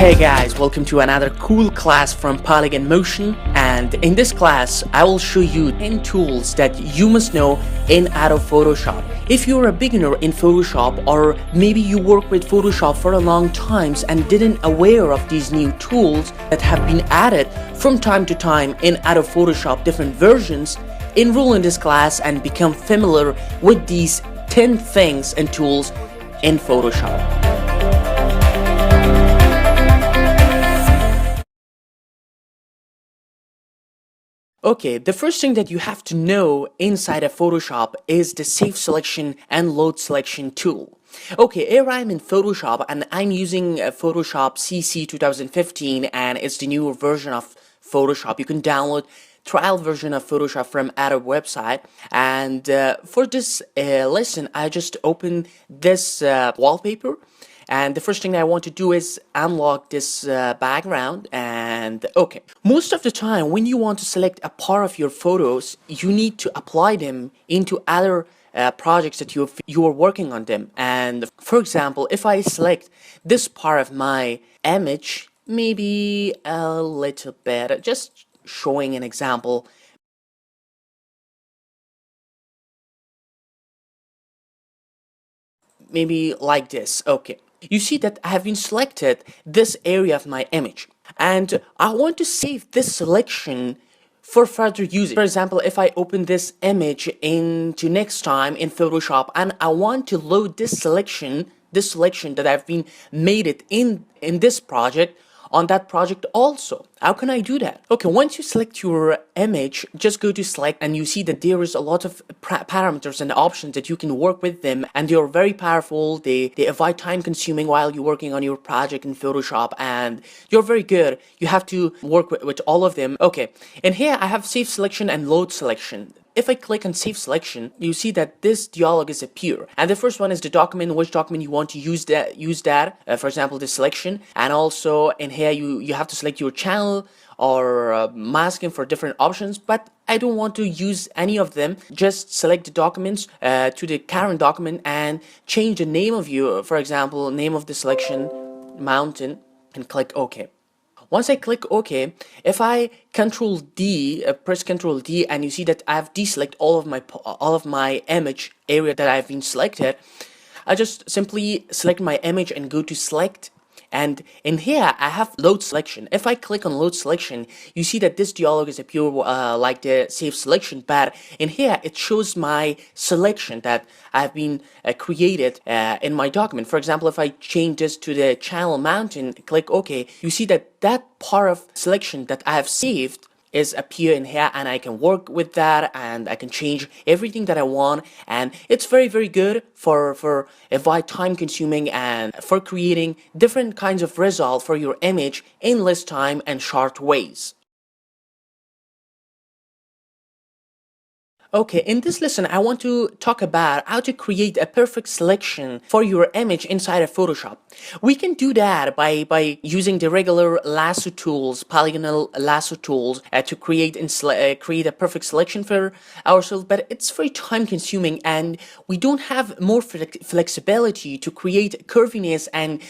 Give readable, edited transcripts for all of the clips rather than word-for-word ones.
Hey guys, welcome to another cool class from Polygon Motion, and in this class I will show you 10 tools that you must know in Adobe Photoshop. If you're a beginner in Photoshop, or maybe you work with Photoshop for a long time and didn't aware of these new tools that have been added from time to time in Adobe Photoshop different versions, enroll in this class and become familiar with these 10 things and tools in Photoshop. Okay, the first thing that you have to know inside of Photoshop is the Save Selection and Load Selection tool. Okay, here I'm in Photoshop and I'm using Photoshop CC 2015, and it's the newer version of Photoshop. You can download trial version of Photoshop from Adobe website, and for this lesson I just opened this wallpaper. And the first thing I want to do is unlock this background. And okay, most of the time when you want to select a part of your photos, you need to apply them into other projects that you are working on them. And for example, if I select this part of my image, maybe a little bit, just showing an example, maybe like this. Okay, you see that I have been selected this area of my image, and I want to save this selection for further usage. For example, if I open this image into next time in Photoshop and I want to load this selection that I've been made it in this project on that project also. How can I do that? Okay, once you select your image, just go to select and you see that there is a lot of parameters and options that you can work with them, and they are very powerful. They avoid time consuming while you're working on your project in Photoshop, and you're very good. You have to work with all of them. Okay, and here I have Save Selection and Load Selection. If I click on Save Selection, you see that this dialog is appear, and the first one is the document, which document you want to use that. For example, the selection, and also in here you have to select your channel or masking for different options. But I don't want to use any of them. Just select the documents to the current document and change the name of you. For example, name of the selection, mountain, and click OK. Once I click OK, if I Control D, press Control D, and you see that I've deselect all of my image area that I've been selected, I just simply select my image and go to Select. And in here I have Load Selection. If I click on Load Selection, you see that this dialog is appear like the Save Selection, but in here it shows my selection that I've been created in my document. For example, if I change this to the channel mountain, click OK, you see that that part of selection that I have saved is appear in here, and I can work with that and I can change everything that I want, and it's very good for avoid time consuming and for creating different kinds of result for your image in less time and short ways. Okay, in this lesson, I want to talk about how to create a perfect selection for your image inside of Photoshop. We can do that by using the regular lasso tools, polygonal lasso tools, to create create a perfect selection for ourselves, but it's very time consuming and we don't have more flexibility to create curviness and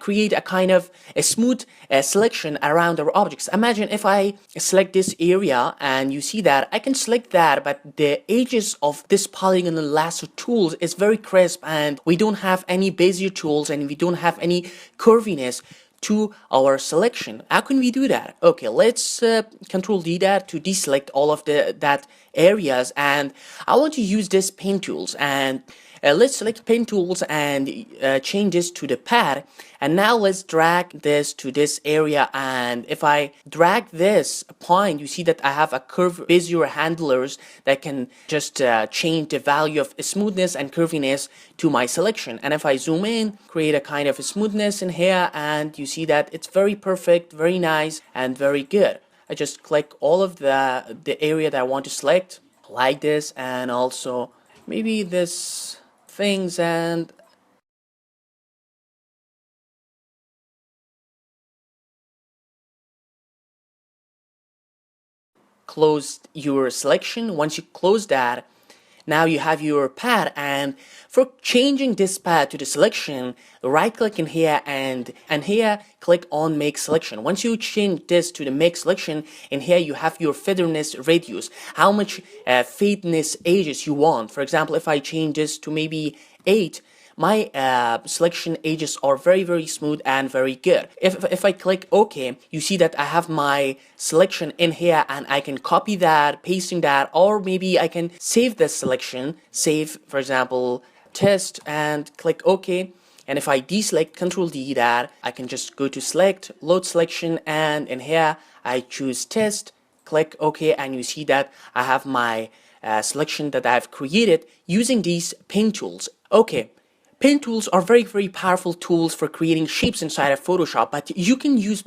create a kind of a smooth selection around our objects. Imagine if I select this area and you see that I can select that, but the edges of this polygonal lasso tools is very crisp and we don't have any Bezier tools and we don't have any curviness to our selection. How can we do that? Okay, let's Control D that to deselect all of that areas, and I want to use this pen tools, and let's select pen tools and change this to the pad, and now let's drag this to this area. And if I drag this point, you see that I have a curve Bezier handlers that can just change the value of smoothness and curviness to my selection. And if I zoom in, create a kind of a smoothness in here, and you see that it's very perfect, very nice, and very good. I just click all of the area that I want to select like this, and also maybe this things, and close your selection. Once you close that, Now you have your pad, and for changing this pad to the selection, right click in here and here click on make selection. Once you change this to the make selection, in here you have your featherness radius, how much fadeness edges you want. For example, if I change this to maybe 8, my selection edges are very smooth and very good. If I click OK, you see that I have my selection in here, and I can copy that, pasting that, or maybe I can save this selection, save for example test, and click OK. And if I deselect, Control D that, I can just go to select, load selection, and in here I choose test, click OK, and you see that I have my selection that I've created using these pen tools. Okay. Pen tools are very powerful tools for creating shapes inside of Photoshop, but you can use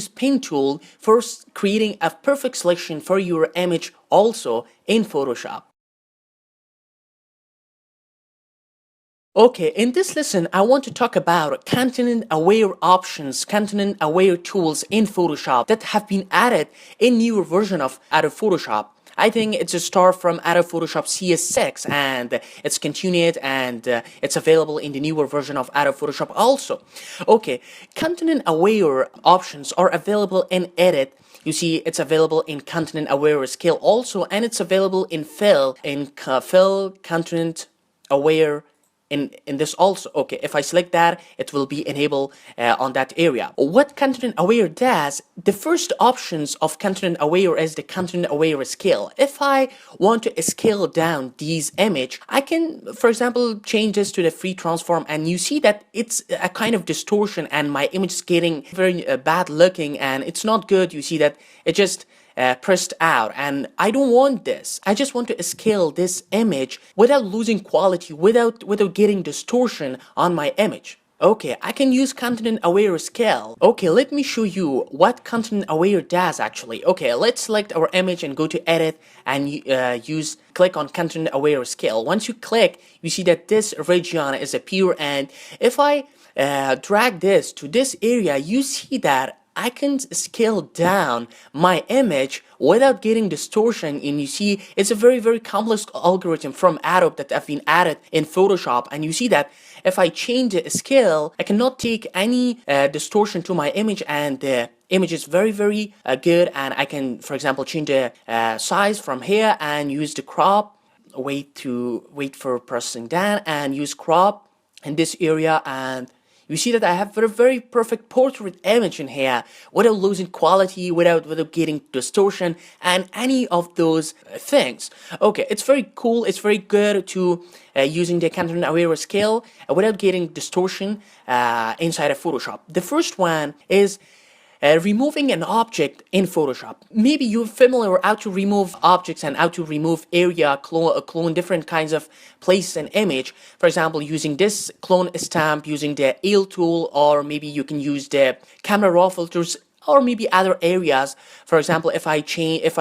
pen tool for creating a perfect selection for your image also in Photoshop. Okay, in this lesson, I want to talk about content-aware options, content-aware tools in Photoshop that have been added in newer version of Adobe Photoshop. I think it's a start from Adobe Photoshop CS6, and it's continued, and it's available in the newer version of Adobe Photoshop also. Okay, content-aware options are available in Edit. You see, it's available in content-aware scale also, and it's available in Fill, Fill content-aware. In this also. Okay, if I select that, it will be enabled on that area. What content aware does, the first options of content aware is the content aware scale. If I want to scale down these image, I can, for example, change this to the free transform, and you see that it's a kind of distortion, and my image is getting very bad looking, and it's not good. You see that it just pressed out, and I don't want this. I just want to scale this image without losing quality, without getting distortion on my image. Okay, I can use content aware scale. Okay, let me show you what content aware does actually. Okay, let's select our image and go to edit and click on content aware scale. Once you click, you see that this region is appear, and if I drag this to this area, you see that I can scale down my image without getting distortion, and you see it's a very complex algorithm from Adobe that have been added in Photoshop, and you see that if I change the scale, I cannot take any distortion to my image, and the image is very good, and I can, for example, change the size from here and use the crop, wait for processing down, and use crop in this area, and you see that I have a very perfect portrait image in here without losing quality, without getting distortion and any of those things. Okay, it's very cool, it's very good to using the content aware scale without getting distortion inside of Photoshop. The first one is removing an object in Photoshop. Maybe you're familiar how to remove objects and how to remove area, clone different kinds of places and image. For example, using this clone stamp, using the Heal tool, or maybe you can use the camera raw filters, or maybe other areas. For example, if I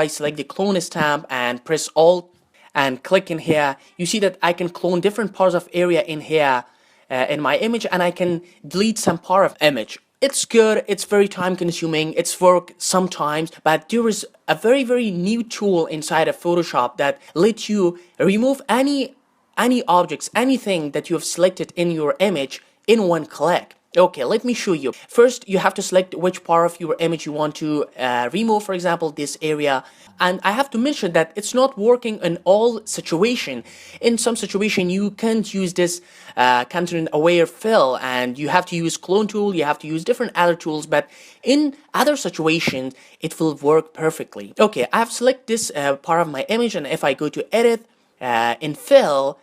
select the clone stamp and press Alt and click in here, you see that I can clone different parts of area in here in my image, and I can delete some part of image. It's good, it's very time consuming, it's work sometimes, but there is a very new tool inside of Photoshop that lets you remove any objects, anything that you have selected in your image in one click. Okay, let me show you. First, you have to select which part of your image you want to remove, for example, this area. And I have to mention that it's not working in all situation. In some situation, you can't use this content aware fill, and you have to use clone tool, you have to use different other tools, but in other situations, it will work perfectly. Okay, I have selected this part of my image, and if I go to edit in fill,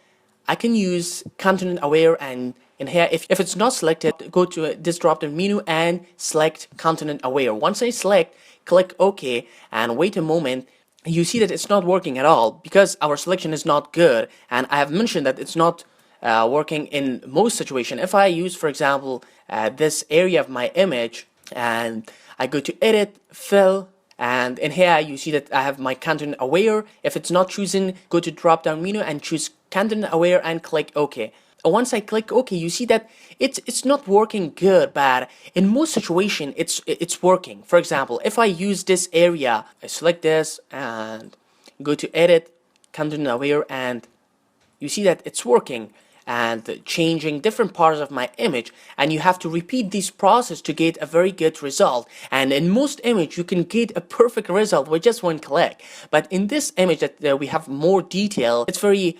I can use content aware, and in here, if it's not selected, go to this drop-down menu and select content aware. Once I select, click OK and wait a moment. You see that it's not working at all because our selection is not good, and I have mentioned that it's not working in most situations. If I use, for example, this area of my image and I go to edit, fill, and in here you see that I have my content aware. If it's not chosen, go to drop down menu and choose content aware and click OK. Once I click OK, you see that it's not working good, but in most situations it's working. For example, if I use this area, I select this and go to edit, content aware, and You see that it's working and changing different parts of my image, and you have to repeat this process to get a very good result. And in most image you can get a perfect result with just one click, but in this image that we have more detail, it's very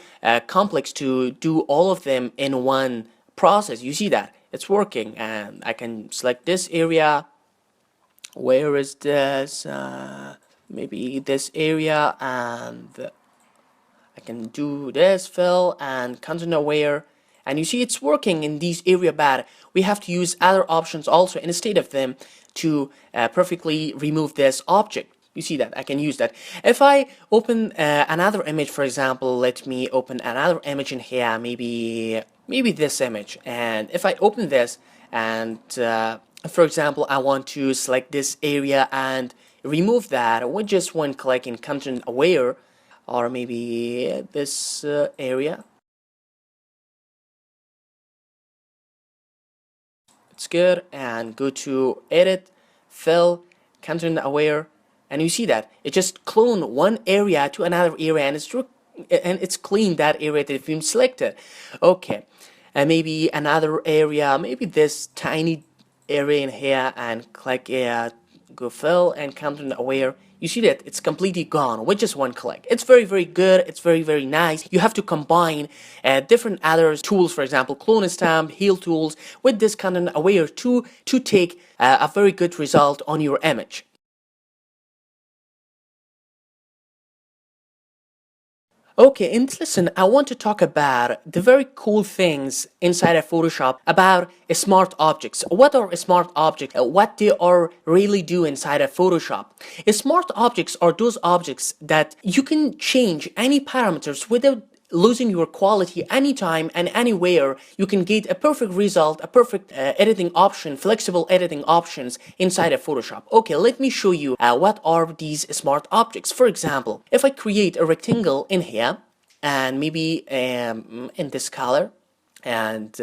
complex to do all of them in one process. You see that it's working, and I can select this area. Where is this? Maybe this area, and I can do this fill and content aware, and you see it's working in these area, but we have to use other options also instead of them to perfectly remove this object. You see that I can use that. If I open another image, for example, let me open another image in here, maybe this image, and if I open this and for example I want to select this area and remove that with just one click in content aware, or maybe this area. It's good, and go to edit, fill, content aware, and you see that it just cloned one area to another area, and it's cleaned that area that you've selected. Okay, and maybe another area, maybe this tiny area in here, and click go fill and content aware. You see that it's completely gone with just one click. It's very good. It's very nice. You have to combine different other tools, for example clone stamp, heal tools, with this content aware to take a very good result on your image. Okay, in this lesson, I want to talk about the very cool things inside of Photoshop about smart objects. What are smart objects? What they are really do inside of Photoshop? Smart objects are those objects that you can change any parameters without losing your quality anytime and anywhere. You can get a perfect result, a perfect editing option, flexible editing options inside of Photoshop. Okay, let me show you what are these smart objects. For example, if I create a rectangle in here, and maybe in this color, and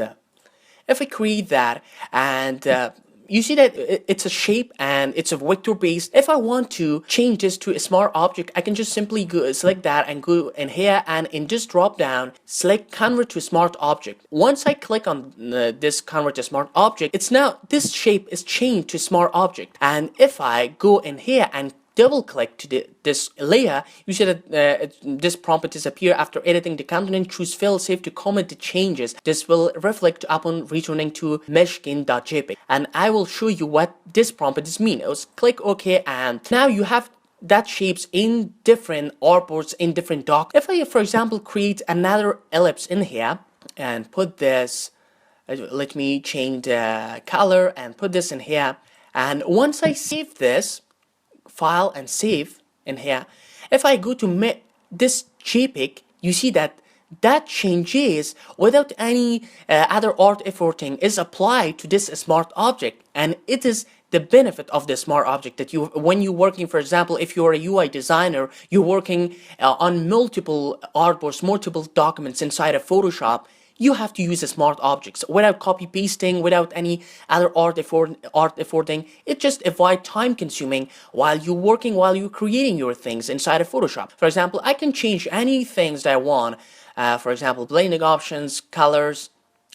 if I create that, and you see that it's a shape and it's a vector based. If I want to change this to a smart object, I can just simply go select that and go in here, and in this drop down select convert to smart object. Once I click on this convert to smart object, it's now this shape is changed to smart object. And if I go in here and double click to this layer, you see that this prompt disappear after editing the content. Choose fill save to comment the changes. This will reflect upon returning to meshkin.jpg, and I will show you what this prompt means. Click OK, and now you have that shapes in different artboards, in different docs. If I, for example, create another ellipse in here and put this, let me change the color and put this in here, and once I save this file and save in here, if I go to this JPEG, you see that changes without any other art efforting is applied to this smart object, and it is the benefit of the smart object that you, when you're working, for example, if you're a UI designer, you're working on multiple artboards, multiple documents inside of Photoshop, you have to use the smart objects without copy pasting, without any other art efforting. It just avoid time consuming while you're working, while you're creating your things inside of Photoshop. For example, I can change any things that I want. For example, blending options, colors,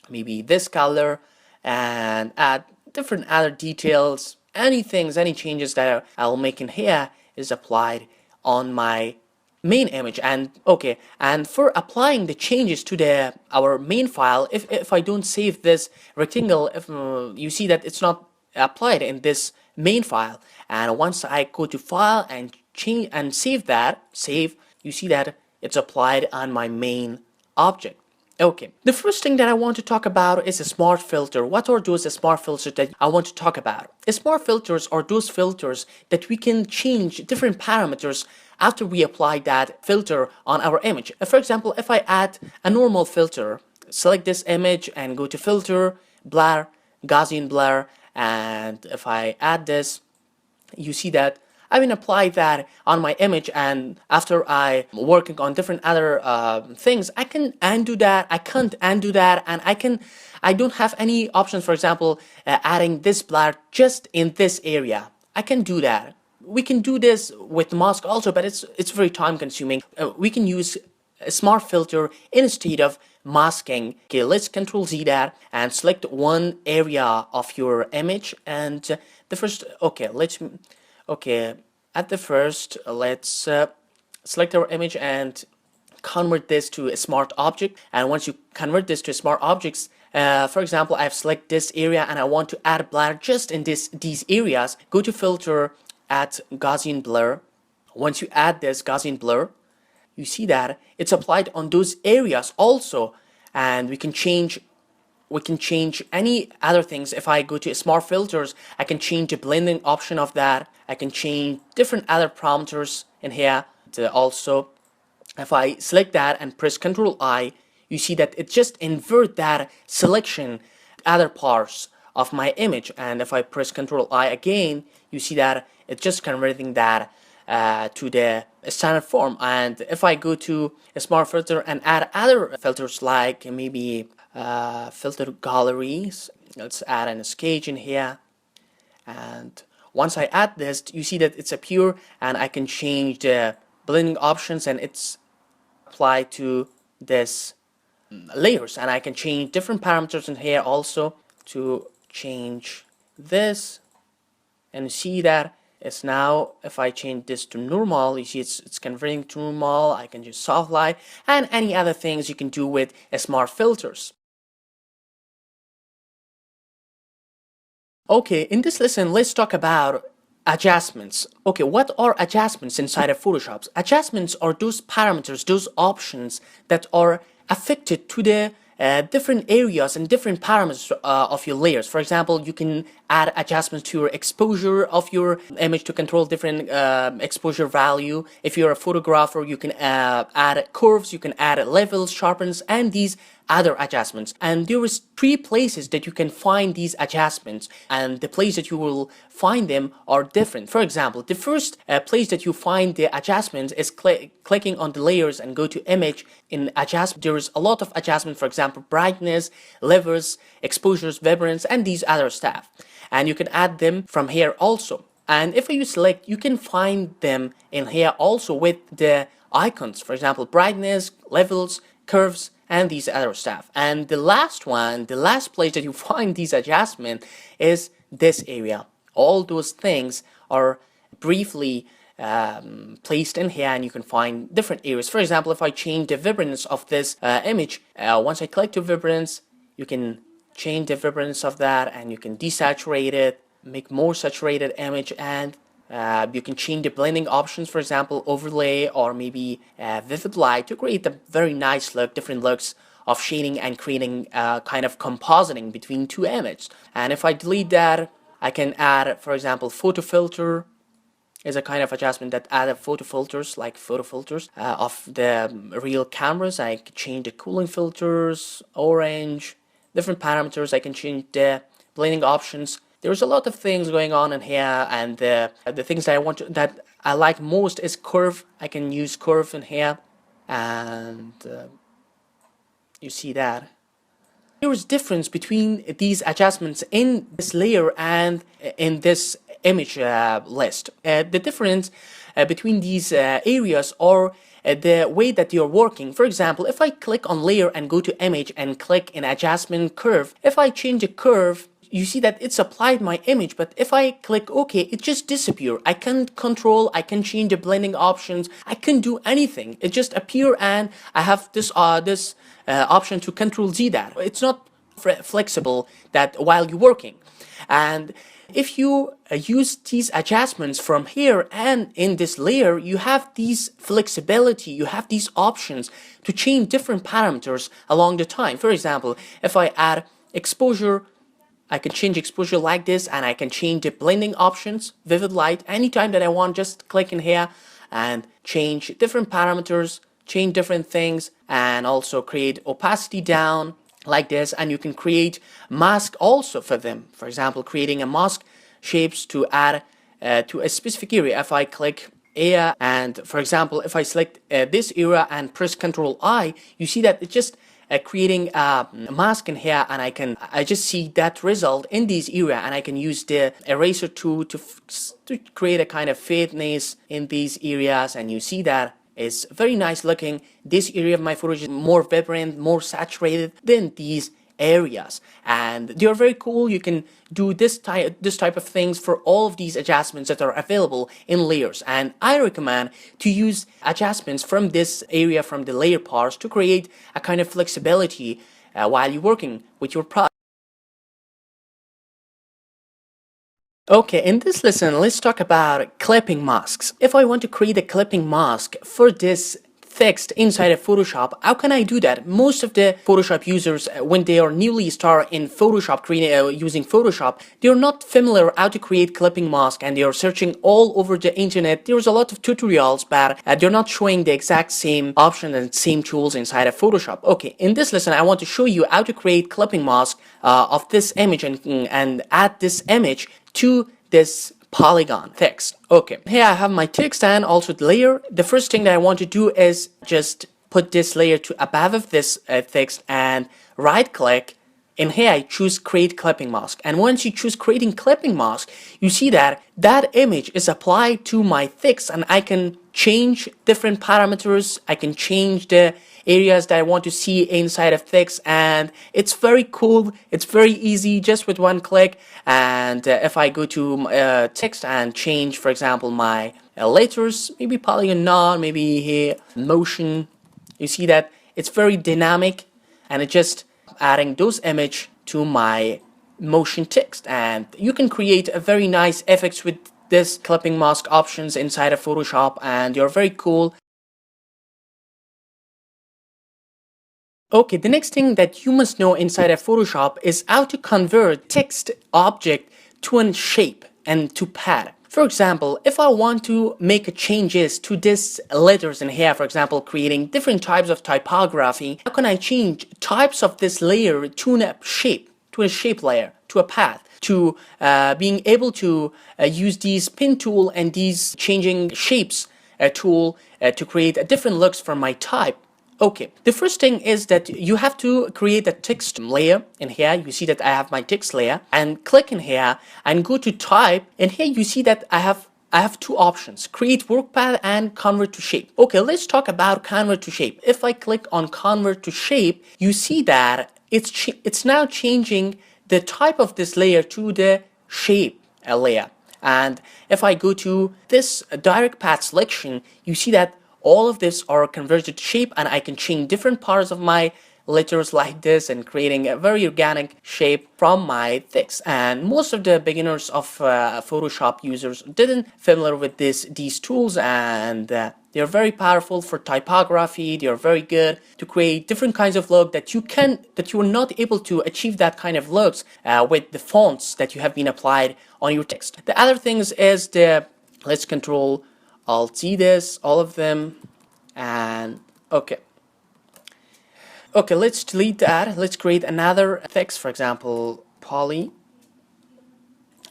maybe this color, and add different other details. Any changes that I'll make in here is applied on my main image. And okay, and for applying the changes to our main file, if I don't save this rectangle, if you see that it's not applied in this main file, and once I go to file and change and save, you see that it's applied on my main object. Okay, the first thing that I want to talk about is a smart filter. What are those smart filters that I want to talk about? Smart filters are those filters that we can change different parameters after we apply that filter on our image. For example, if I add a normal filter, select this image and go to filter, blur, Gaussian blur, and if I add this, you see that I will apply that on my image, and after I working on different other things, I can undo that, I can't undo that, and I don't have any options. For example, adding this blur just in this area, I can do that. We can do this with mask also, but it's very time consuming. We can use a smart filter instead of masking. Okay, let's Control Z that and select one area of your image. And the first, okay, at the first, let's select our image and convert this to a smart object. And once you convert this to smart objects, for example, I've selected this area and I want to add blur just in these areas. Go to filter, add Gaussian blur. Once you add this Gaussian blur, you see that it's applied on those areas also, and we can change any other things. If I go to smart filters, I can change the blending option of that. I can change different other parameters in here. Also, if I select that and press Ctrl I, you see that it just invert that selection other parts of my image. And if I press Ctrl I again, you see that it's just converting that to the standard form. And if I go to a smart filter and add other filters like maybe filter galleries, let's add an sketch in here. And once I add this, you see that it's appear, and I can change the blending options and it's applied to this layers. And I can change different parameters in here also to change this, and you see that it's now, if I change this to normal, you see it's converting to normal. I can use soft light and any other things you can do with smart filters. Okay, in this lesson, let's talk about adjustments. Okay, what are adjustments inside of Photoshop? Adjustments are those parameters, those options that are affected to the different areas and different parameters of your layers. For example, you can add adjustments to your exposure of your image to control different exposure value. If you're a photographer, you can add curves, you can add levels, sharpens, and these other adjustments. And there is 3 places that you can find these adjustments, and the place that you will find them are different. For example, the first place that you find the adjustments is clicking on the layers and go to image. In adjustment, there is a lot of adjustment, for example, brightness, levels, exposures, vibrance, and these other stuff. And you can add them from here also. And if you select, you can find them in here also with the icons, for example, brightness, levels, curves, and these other stuff. And the last one, the last place that you find these adjustments is this area. All those things are briefly placed in here, and you can find different areas. For example, if I change the vibrance of this image, once I click to vibrance, you can change the vibrance of that, and you can desaturate it, make more saturated image, and you can change the blending options, for example, overlay or maybe vivid light, to create a very nice look, different looks of shading and creating kind of compositing between 2 images. And if I delete that, I can add, for example, photo filter is a kind of adjustment that add photo filters, like photo filters of the real cameras. I can change the cooling filters, orange, different parameters. I can change the blending options. There's a lot of things going on in here, and the things that I like most is curve. I can use curve in here, and you see that there is difference between these adjustments in this layer and in this image list. The difference between these areas are the way that you're working. For example, if I click on layer and go to image and click in adjustment curve, if I change a curve, you see that it's applied my image, but if I click OK, it just disappear. I can't control, I can change the blending options, I can't do anything. It just appear, and I have this option to Control Z that. It's not flexible that while you're working. And if you use these adjustments from here and in this layer, you have these flexibility, you have these options to change different parameters along the time. For example, if I add exposure, I can change exposure like this, and I can change the blending options, vivid light, anytime that I want. Just click in here and change different parameters, change different things, and also create opacity down like this. And you can create mask also for them. For example, creating a mask shapes to add to a specific area. If I click area, and for example, if I select this area and press Ctrl I, you see that it just creating a mask in here, and I just see that result in this area, and I can use the eraser tool to create a kind of faintness in these areas, and you see that is very nice looking. This area of my footage is more vibrant, more saturated than these areas, and they're very cool. You can do this type of things for all of these adjustments that are available in layers, and I recommend to use adjustments from this area, from the layer parts, to create a kind of flexibility while you're working with your product. Okay, in this lesson, let's talk about clipping masks. If I want to create a clipping mask for this text inside of Photoshop, how can I do that? Most of the Photoshop users, when they are newly start in Photoshop, using Photoshop, they're not familiar how to create clipping mask, and they are searching all over the internet. There's a lot of tutorials, but they're not showing the exact same option and same tools inside of Photoshop. Okay, in this lesson, I want to show you how to create clipping mask of this image and add this image to this polygon text. Okay, here I have my text and also the layer. The first thing that I want to do is just put this layer to above of this text and right click. And here I choose create clipping mask, and once you choose creating clipping mask, you see that that image is applied to my text, and I can change different parameters. I can change the areas that I want to see inside of text, and it's very cool. It's very easy, just with one click. And if I go to text and change, for example, my letters, maybe polygon none, maybe here motion, you see that it's very dynamic, and it just adding those image to my motion text. And you can create a very nice effects with this clipping mask options inside of Photoshop, and you're very cool. Okay, the next thing that you must know inside of Photoshop is how to convert text object to a shape and to pad. For example, if I want to make changes to this letters in here, for example, creating different types of typography, how can I change types of this layer to a shape layer, to a path, to being able to use these pin tool and these changing shapes tool to create a different looks for my type. Okay, the first thing is that you have to create a text layer. In here, you see that I have my text layer, and click in here and go to type. And here you see that I have two options: create work path and convert to shape. Okay, let's talk about convert to shape. If I click on convert to shape, you see that it's now changing the type of this layer to the shape layer. And if I go to this direct path selection, you see that all of this are converted to shape, and I can change different parts of my letters like this and creating a very organic shape from my text. And most of the beginners of Photoshop users didn't familiar with these tools, and they're very powerful for typography. They're very good to create different kinds of look that you are not able to achieve that kind of looks with the fonts that you have been applied on your text. The other things is let's control Alt Z this, all of them, and okay, let's delete that. Let's create another text, for example, poly,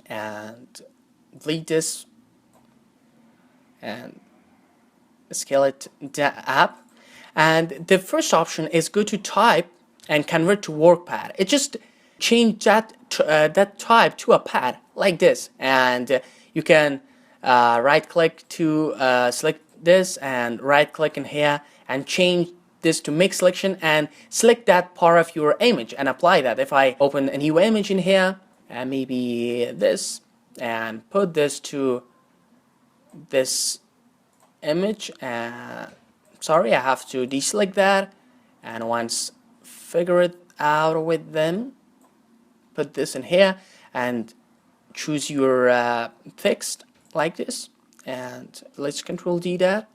and delete this and scale it up. And the first option is go to type and convert to work pad. It just change that type to a pad like this, and you can right click to select this, and right click in here and change this to make selection, and select that part of your image and apply that. If I open a new image in here, and maybe this, and put this to this image, sorry, I have to deselect that, and once figure it out with them, put this in here and choose your text like this, and let's control D that.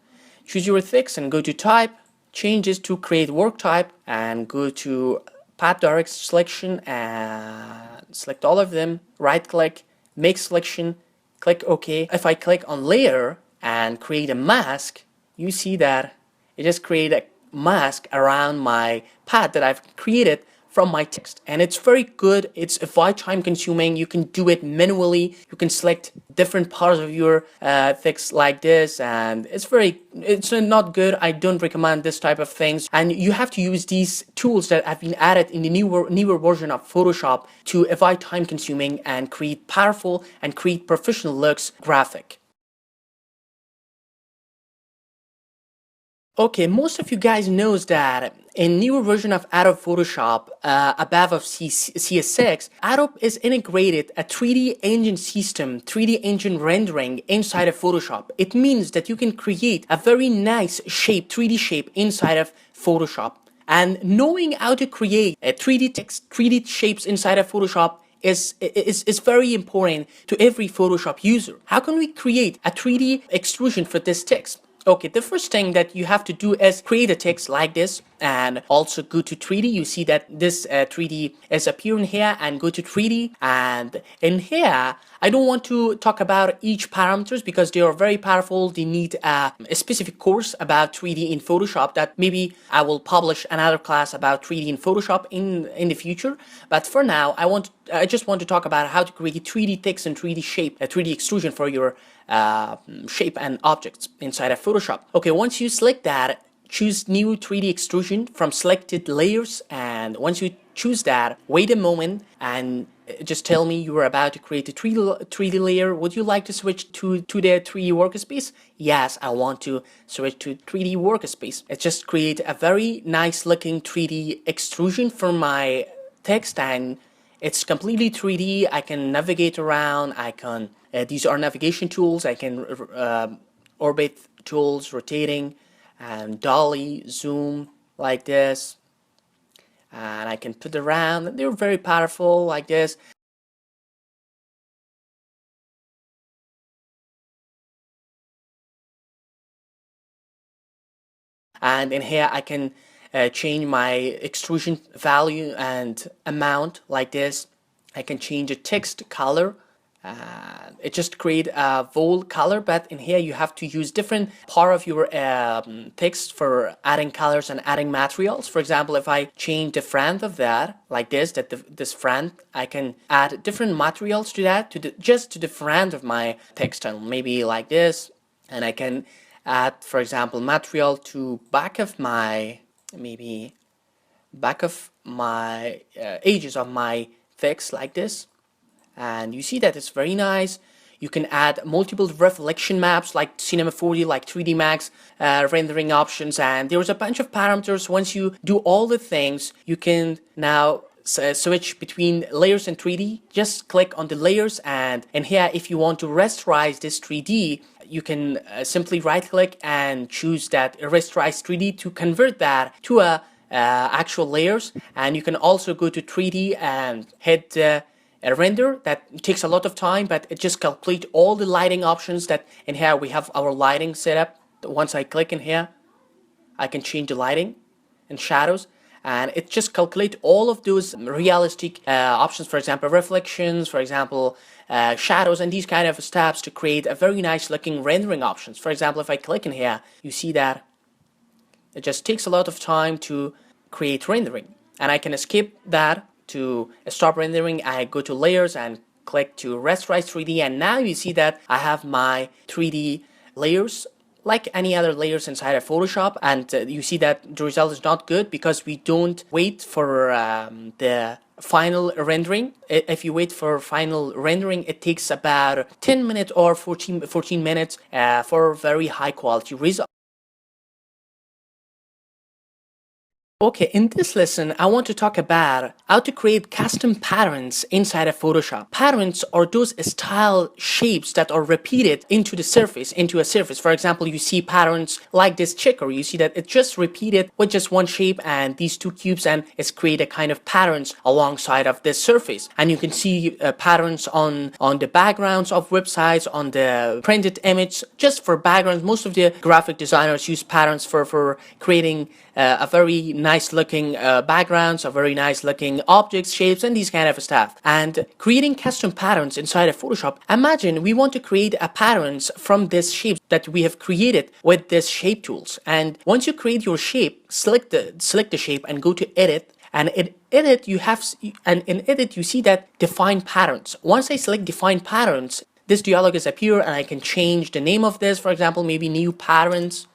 Choose your text and go to type, change this to create work type, and go to path direct selection and select all of them, right click, make selection, click OK. If I click on layer and create a mask, you see that it just created a mask around my path that I've created from my text, and it's very good. It's avoid time consuming. You can do it manually. You can select different parts of your text like this, and it's not good. I don't recommend this type of things, and you have to use these tools that have been added in the newer version of Photoshop to avoid time consuming and create powerful and create professional looks graphic. Okay, most of you guys knows that in newer version of Adobe Photoshop, above of CS6, Adobe is integrated a 3D engine system, 3D engine rendering inside of Photoshop. It means that you can create a very nice shape, 3D shape inside of Photoshop. And knowing how to create a 3D text, 3D shapes inside of Photoshop is very important to every Photoshop user. How can we create a 3D extrusion for this text? Okay, the first thing that you have to do is create a text like this and also go to 3D. You see that this 3D is appearing here, and go to 3D, and in here I don't want to talk about each parameters because they are very powerful. They need a specific course about 3D in Photoshop that maybe I will publish another class about 3D in Photoshop in the future. But for now, I just want to talk about how to create 3D text and 3D shape, a 3D extrusion for your shape and objects inside of Photoshop. Okay, once you select that, choose new 3D extrusion from selected layers, and once you choose that, wait a moment and just tell me you are about to create a 3D layer. Would you like to switch to the 3D workspace? Yes, I want to switch to 3D workspace. It just create a very nice looking 3D extrusion for my text, and it's completely 3D. I can navigate around. I can these are navigation tools. I can orbit tools, rotating, and dolly, zoom like this, and I can put around. They're very powerful like this. And in here I can change my extrusion value and amount like this. I can change the text color. It just create a bold color, but in here you have to use different part of your text for adding colors and adding materials. For example, if I change the font of that like this, this font, I can add different materials to that, just to the font of my text, and maybe like this. And I can add, for example, material to back of my, maybe back of my edges of my text like this. And you see that it's very nice. You can add multiple reflection maps like Cinema 4D, like 3D Max rendering options, and there's a bunch of parameters. Once you do all the things, you can now switch between layers and 3D. Just click on the layers, and in here, if you want to rasterize this 3D, you can simply right click and choose that rasterize 3D to convert that to a actual layers. And you can also go to 3D and hit a render. That takes a lot of time, but it just complete all the lighting options. That in here we have our lighting setup. Once I click in here, I can change the lighting and shadows, and it just calculate all of those realistic options. For example, reflections, for example, shadows, and these kind of steps to create a very nice looking rendering options. For example, if I click in here, you see that it just takes a lot of time to create rendering, and I can escape that to stop rendering. I go to layers and click to rasterize 3D, and now you see that I have my 3D layers like any other layers inside of Photoshop. And you see that the result is not good because we don't wait for the final rendering. If you wait for final rendering, it takes about 10 minutes or 14 minutes for very high quality result. Okay, in this lesson, I want to talk about how to create custom patterns inside of Photoshop. Patterns are those style shapes that are repeated into a surface. For example, you see patterns like this checker. You see that it just repeated with just one shape and these two cubes, and it's created kind of patterns alongside of this surface. And you can see patterns on the backgrounds of websites, on the printed image. Just for backgrounds, most of the graphic designers use patterns for creating a very nice looking backgrounds, a very nice looking objects, shapes, and these kind of stuff. And creating custom patterns inside of Photoshop. Imagine we want to create a patterns from this shape that we have created with this shape tools. And once you create your shape, select the shape and go to edit. And in edit you see that define patterns. Once I select define patterns, this dialog is appear, and I can change the name of this, for example, maybe new patterns,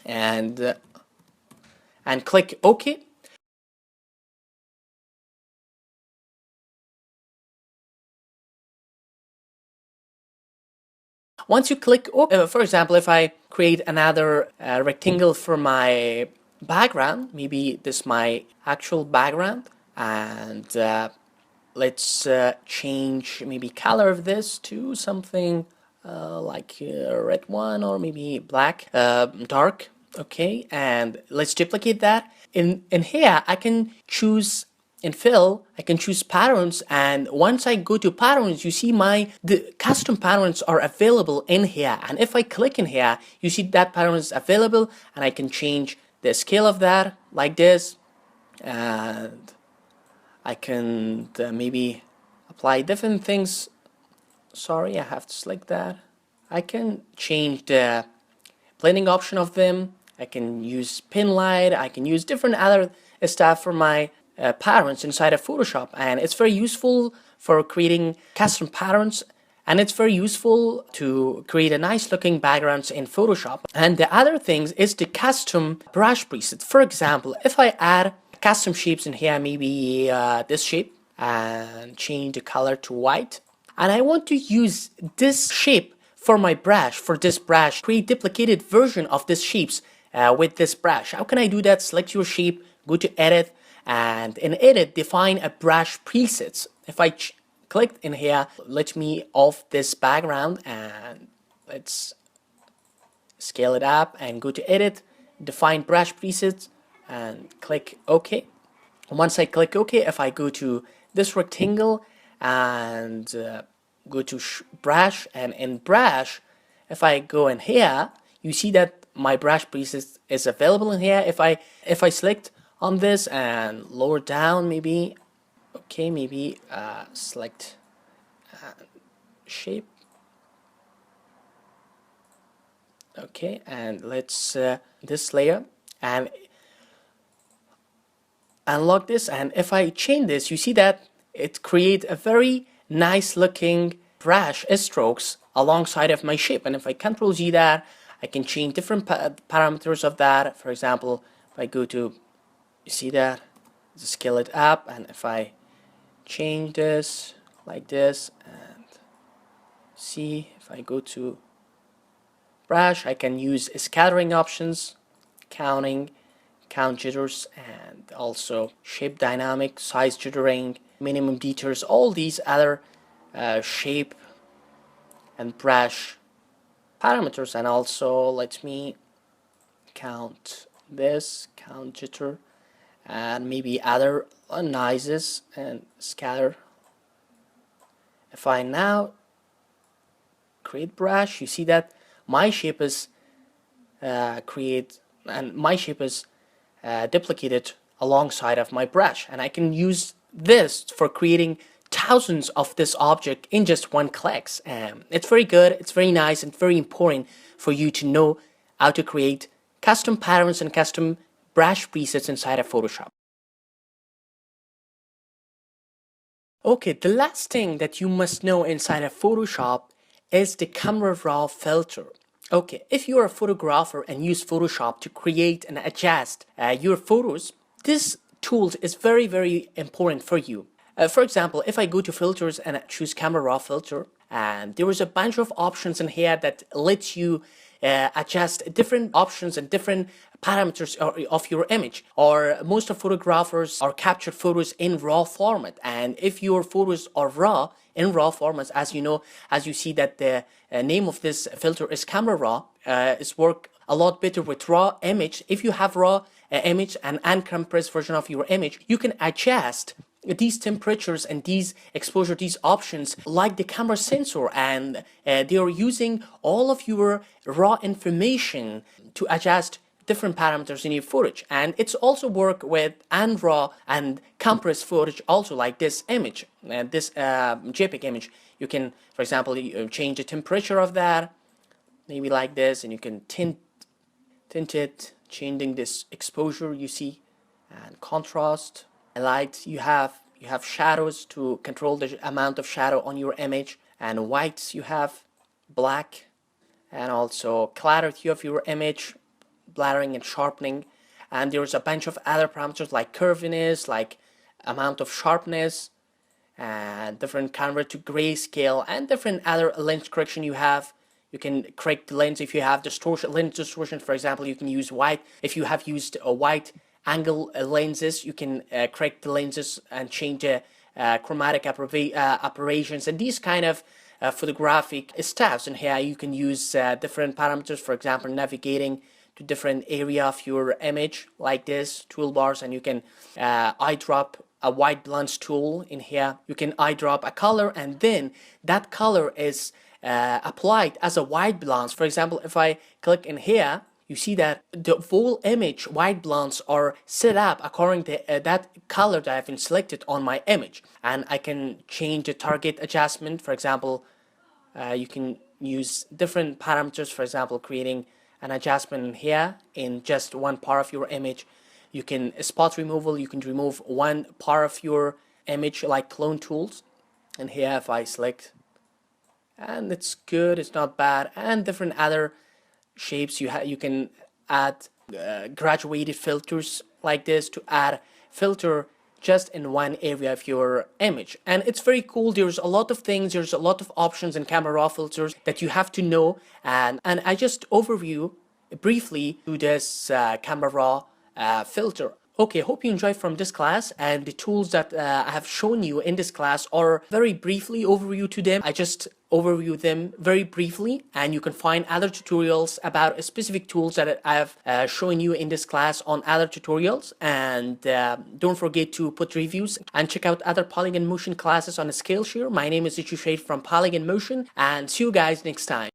and click OK. Once you click OK, for example, if I create another rectangle for my background, maybe this is my actual background, and let's change maybe color of this to something like red one, or maybe black, dark. Okay, and let's duplicate that. In here I can choose in fill, I can choose patterns, and once I go to patterns, you see the custom patterns are available in here. And if I click in here, you see that pattern is available, and I can change the scale of that like this, and I can maybe apply different things. Sorry, I have to select that. I can change the blending option of them. I can use pin light. I can use different other stuff for my patterns inside of Photoshop, and it's very useful for creating custom patterns, and it's very useful to create a nice looking backgrounds in Photoshop. And the other things is the custom brush presets. For example, if I add custom shapes in here, maybe this shape, and change the color to white, and I want to use this shape for my brush, create duplicated version of this shapes with this brush. How can I do that? Select your shape, go to edit, and in edit define a brush presets. If I click in here, let me off this background, and let's scale it up and go to edit, define brush presets, and click OK. Once I click OK, if I go to this rectangle and go to brush, and in brush, if I go in here, you see that my brush preset is available in here. If I select on this and lower down, maybe, okay, maybe select shape. Okay, and let's this layer, and unlock this, and if I change this, you see that it creates a very nice looking brush strokes alongside of my shape. And if I Ctrl Z that, I can change different parameters of that. For example, if I go to, you see that, scale it up, and if I change this like this, and see, if I go to brush, I can use scattering options, count jitters, and also shape dynamic, size jittering, minimum details, all these other shape and brush parameters. And also let me count this, count jitter, and maybe other noises and scatter. If I now create brush, you see that my shape is duplicated alongside of my brush, and I can use this for creating thousands of this object in just one click. It's very good, it's very nice, and very important for you to know how to create custom patterns and custom brush presets inside of Photoshop. Okay, the last thing that you must know inside of Photoshop is the Camera Raw filter. Okay, if you're a photographer and use Photoshop to create and adjust your photos, this tool is very, very important for you. For example, if I go to filters and choose Camera Raw filter, and there is a bunch of options in here that lets you adjust different options and different parameters of your image. Or most of photographers are captured photos in raw format, and if your photos are raw in raw formats, as you know, as you see that the name of this filter is Camera Raw, it's work a lot better with raw image. If you have raw image and uncompressed version of your image, you can adjust these temperatures and these exposure, these options like the camera sensor, and they are using all of your raw information to adjust different parameters in your footage. And it's also work with unraw and compressed footage also, like this image, this JPEG image. You can, for example, change the temperature of that, maybe like this, and you can tint it, changing this exposure, you see, and contrast, light. You have shadows to control the amount of shadow on your image, and whites, you have black, and also clarity of your image, blurring and sharpening. And there's a bunch of other parameters like curviness, like amount of sharpness, and different convert to grayscale, and different other lens correction you have. You can correct the lens if you have distortion, lens distortion, for example. You can use white. If you have used a white angle lenses, you can correct the lenses and change the chromatic aberrations and these kind of photographic stuffs. And here you can use different parameters, for example, navigating to different area of your image like this, toolbars, and you can eyedrop a white balance tool in here. You can eyedrop a color, and then that color is applied as a white balance. For example, if I click in here, you see that the whole image white balance are set up according to that color that I've been selected on my image. And I can change the target adjustment. For example, you can use different parameters, for example, creating an adjustment here in just one part of your image. You can spot removal, you can remove one part of your image like clone tools. And here if I select, and it's good, it's not bad. And different other shapes, you can add graduated filters like this to add filter just in one area of your image. And it's very cool. There's a lot of things, there's a lot of options in Camera Raw filters that you have to know, and I just overview briefly to this Camera Raw filter. Okay, hope you enjoyed from this class, and the tools that I have shown you in this class are very briefly overview to them. I just overview them very briefly, and you can find other tutorials about specific tools that I have shown you in this class on other tutorials. And don't forget to put reviews and check out other Polygon Motion classes on Skillshare. My name is Ichi Shade from Polygon Motion, and see you guys next time.